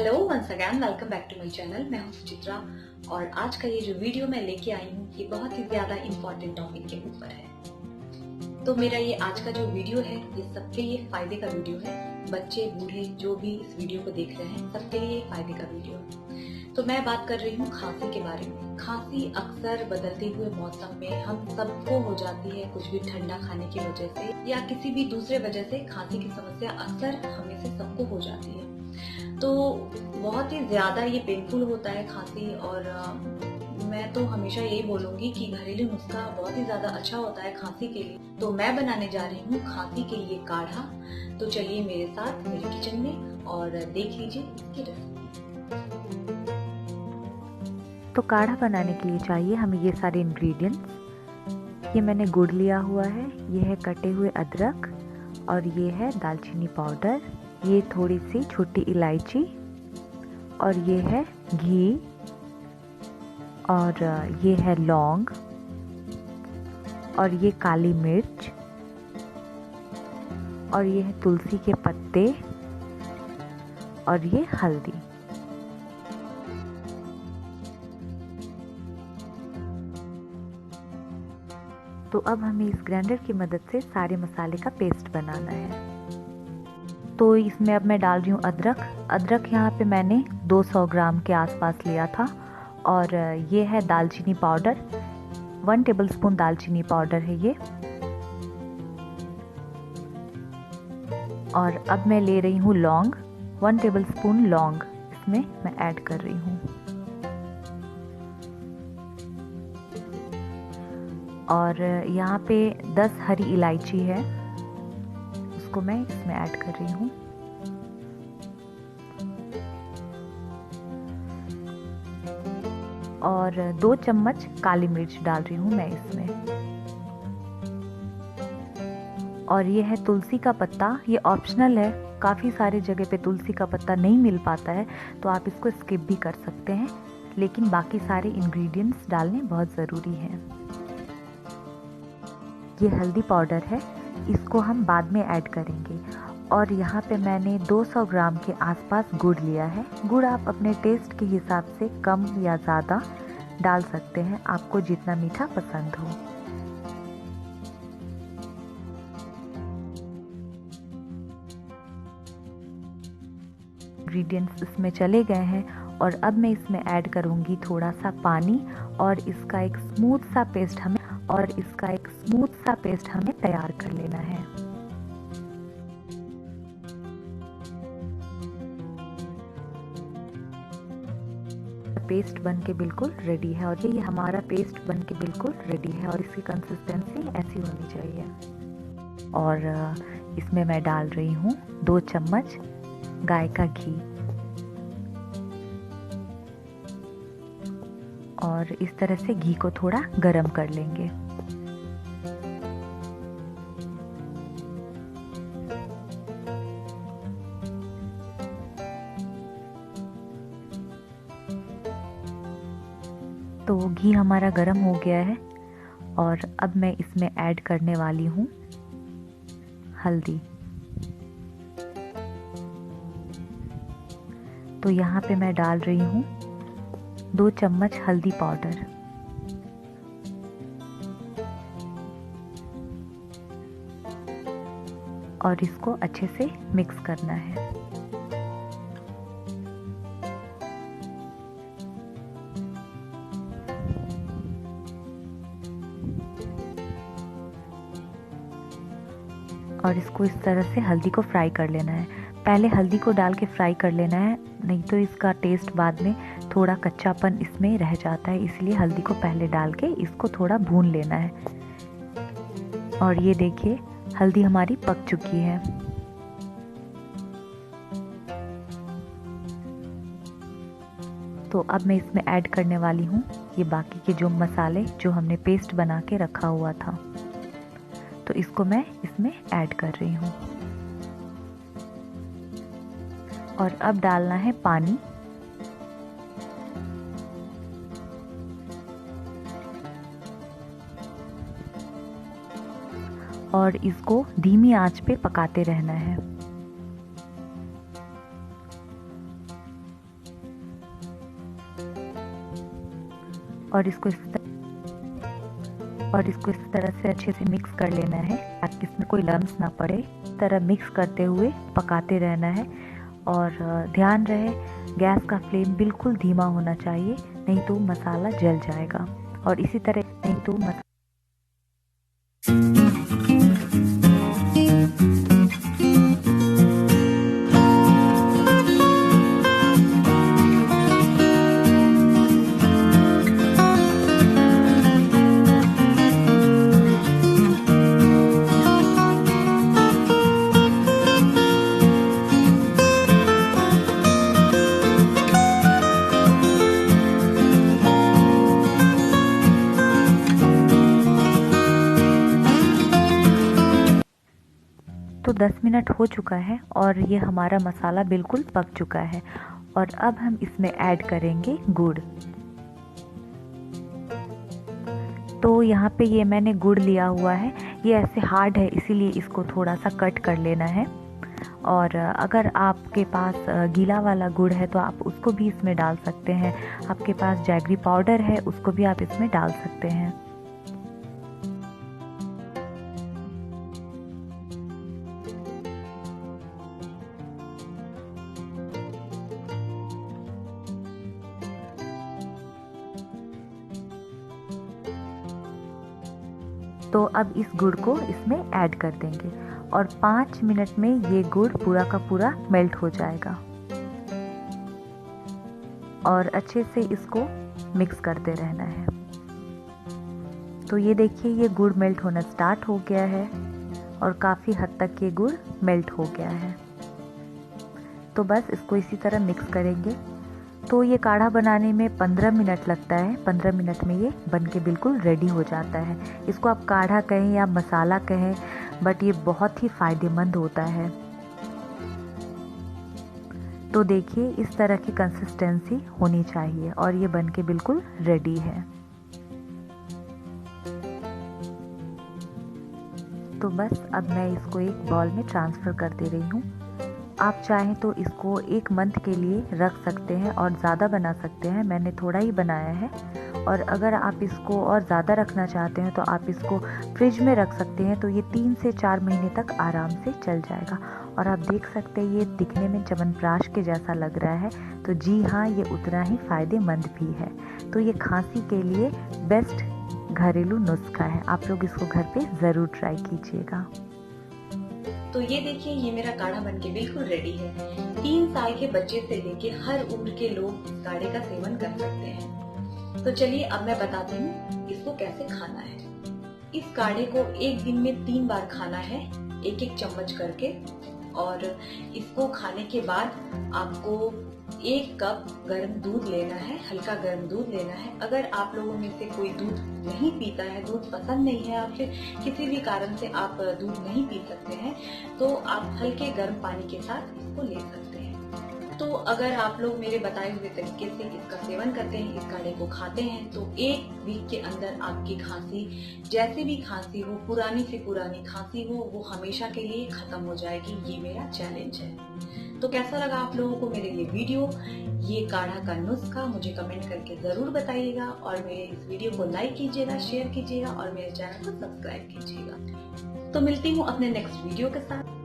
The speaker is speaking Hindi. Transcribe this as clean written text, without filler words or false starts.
Hello once again, welcome back to my channel. मैं हूं सुचित्रा और आज का ये जो वीडियो मैं लेके आई हूं ये बहुत ही ज्यादा इम्पोर्टेंट टॉपिक के ऊपर है। तो मेरा ये आज का जो वीडियो है ये सबके लिए फायदे का वीडियो है। बच्चे बूढ़े जो भी इस वीडियो को देख रहे हैं सबके लिए फायदे का वीडियो है। तो मैं बात कर रही हूँ खांसी के बारे में। खांसी अक्सर बदलते हुए मौसम में हम सबको हो जाती है, कुछ भी ठंडा खाने की वजह से या किसी भी दूसरे वजह से खांसी की समस्या अक्सर हमें से सबको हो जाती है। तो बहुत ही ज्यादा ये पेनफुल होता है खांसी। और मैं तो हमेशा यही बोलूंगी कि घरेलू नुस्खा बहुत ही ज्यादा अच्छा होता है खांसी के लिए। तो मैं बनाने जा रही हूँ खांसी के लिए काढ़ा। तो चलिए मेरे साथ मेरे किचन में और देख लीजिए इसकी रेसिपी। तो काढ़ा बनाने के लिए चाहिए हमें ये सारे इंग्रेडिएंट्स। ये मैंने गुड़ लिया हुआ है, ये है कटे हुए अदरक और ये है दालचीनी पाउडर, ये थोड़ी सी छोटी इलायची और ये है घी और ये है लौंग और ये काली मिर्च और ये है तुलसी के पत्ते और ये हल्दी। तो अब हमें इस ग्राइंडर की मदद से सारे मसाले का पेस्ट बनाना है। तो इसमें अब मैं डाल रही हूँ अदरक यहाँ पे मैंने 200 ग्राम के आसपास लिया था। और ये है दालचीनी पाउडर, 1 टेबलस्पून दालचीनी पाउडर है ये। और अब मैं ले रही हूँ लौंग, 1 टेबलस्पून लौंग इसमें मैं ऐड कर रही हूँ। और यहाँ पे 10 हरी इलायची है, उसको मैं इसमें ऐड कर रही हूँ। और 2 चम्मच काली मिर्च डाल रही हूँ मैं इसमें। और ये है तुलसी का पत्ता, ये ऑप्शनल है। काफ़ी सारे जगह पे तुलसी का पत्ता नहीं मिल पाता है तो आप इसको स्किप भी कर सकते हैं, लेकिन बाकी सारे इंग्रेडिएंट्स डालने बहुत ज़रूरी हैं। ये हल्दी पाउडर है, इसको हम बाद में ऐड करेंगे। और यहाँ पे मैंने 200 ग्राम के आसपास गुड़ लिया है। गुड़ आप अपने टेस्ट के हिसाब से कम या ज़्यादा डाल सकते हैं, आपको जितना मीठा पसंद हो। इंग्रेडिएंट्स इसमें चले गए हैं और अब मैं इसमें ऐड करूँगी थोड़ा सा पानी और इसका एक स्मूथ सा पेस्ट हमें तैयार कर लेना है। पेस्ट बनके बिल्कुल रेडी है और ये हमारा पेस्ट बनके बिल्कुल रेडी है और इसकी कंसिस्टेंसी ऐसी होनी चाहिए। और इसमें मैं डाल रही हूँ 2 चम्मच गाय का घी और इस तरह से घी को थोड़ा गरम कर लेंगे। तो घी हमारा गरम हो गया है और अब मैं इसमें ऐड करने वाली हूँ हल्दी। तो यहाँ पे मैं डाल रही हूँ 2 चम्मच हल्दी पाउडर। और इसको अच्छे से मिक्स करना है। और इसको इस तरह से हल्दी को फ्राई कर लेना है। पहले हल्दी को डाल के फ्राई कर लेना है, नहीं तो इसका टेस्ट बाद में थोड़ा कच्चापन इसमें रह जाता है, इसलिए हल्दी को पहले डाल के इसको थोड़ा भून लेना है। और ये देखिए हल्दी हमारी पक चुकी है। तो अब मैं इसमें ऐड करने वाली हूँ ये बाकी के जो मसाले जो हमने पेस्ट बना के रखा हुआ था। तो इसको मैं इसमें ऐड कर रही हूँ और अब डालना है पानी। और इसको धीमी आंच पे पकाते रहना है। और इसको इस तरह से अच्छे से मिक्स कर लेना है ताकि इसमें कोई लम्स ना पड़े। इस तरह मिक्स करते हुए पकाते रहना है और ध्यान रहे गैस का फ्लेम बिल्कुल धीमा होना चाहिए, नहीं तो मसाला जल जाएगा। और इसी तरह नहीं तो तो 10 मिनट हो चुका है और ये हमारा मसाला बिल्कुल पक चुका है। और अब हम इसमें ऐड करेंगे गुड़। तो यहाँ पे ये मैंने गुड़ लिया हुआ है, ये ऐसे हार्ड है इसीलिए इसको थोड़ा सा कट कर लेना है। और अगर आपके पास गीला वाला गुड़ है तो आप उसको भी इसमें डाल सकते हैं। आपके पास जैगरी पाउडर है उसको भी आप इसमें डाल सकते हैं। तो अब इस गुड़ को इसमें ऐड कर देंगे और 5 मिनट में ये गुड़ पूरा का पूरा मेल्ट हो जाएगा। और अच्छे से इसको मिक्स करते रहना है। तो ये देखिए ये गुड़ मेल्ट होना स्टार्ट हो गया है और काफ़ी हद तक ये गुड़ मेल्ट हो गया है। तो बस इसको इसी तरह मिक्स करेंगे। तो ये काढ़ा बनाने में 15 मिनट लगता है। 15 मिनट में ये बन के बिल्कुल रेडी हो जाता है। इसको आप काढ़ा कहें या मसाला कहें, बट ये बहुत ही फ़ायदेमंद होता है। तो देखिए इस तरह की कंसिस्टेंसी होनी चाहिए और ये बन के बिल्कुल रेडी है। तो बस अब मैं इसको एक बाउल में ट्रांसफ़र कर दे रही हूँ। आप चाहें तो इसको 1 मंथ के लिए रख सकते हैं और ज़्यादा बना सकते हैं। मैंने थोड़ा ही बनाया है। और अगर आप इसको और ज़्यादा रखना चाहते हैं तो आप इसको फ्रिज में रख सकते हैं। तो ये 3 से 4 महीने तक आराम से चल जाएगा। और आप देख सकते हैं ये दिखने में च्यवनप्राश के जैसा लग रहा है। तो जी हाँ, ये उतना ही फ़ायदेमंद भी है। तो ये खांसी के लिए बेस्ट घरेलू नुस्खा है। आप लोग इसको घर पे ज़रूर ट्राई कीजिएगा। तो ये देखिए ये मेरा काढ़ा बनके बिल्कुल रेडी है। 3 साल के बच्चे से लेके हर उम्र के लोग इस काढ़े का सेवन कर सकते हैं। तो चलिए अब मैं बताती हूँ इसको कैसे खाना है। इस काढ़े को एक दिन में 3 बार खाना है, 1-1 चम्मच करके। और इसको खाने के बाद आपको 1 कप गर्म दूध लेना है, हल्का गर्म दूध लेना है। अगर आप लोगों में से कोई दूध नहीं पीता है, दूध पसंद नहीं है या फिर किसी भी कारण से आप दूध नहीं पी सकते हैं, तो आप हल्के गर्म पानी के साथ इसको ले सकते हैं। तो अगर आप लोग मेरे बताए हुए तरीके से इसका सेवन करते हैं, इस काढ़े को खाते हैं, तो 1 वीक के अंदर आपकी खांसी, जैसे भी खांसी हो, पुरानी से पुरानी खांसी हो, वो हमेशा के लिए खत्म हो जाएगी। ये मेरा चैलेंज है। तो कैसा लगा आप लोगों को मेरे ये वीडियो, ये काढ़ा का नुस्खा, मुझे कमेंट करके जरूर बताइएगा। और मेरे इस वीडियो को लाइक कीजिएगा, शेयर कीजिएगा और मेरे चैनल को सब्सक्राइब कीजिएगा। तो मिलती हूँ अपने नेक्स्ट वीडियो के साथ।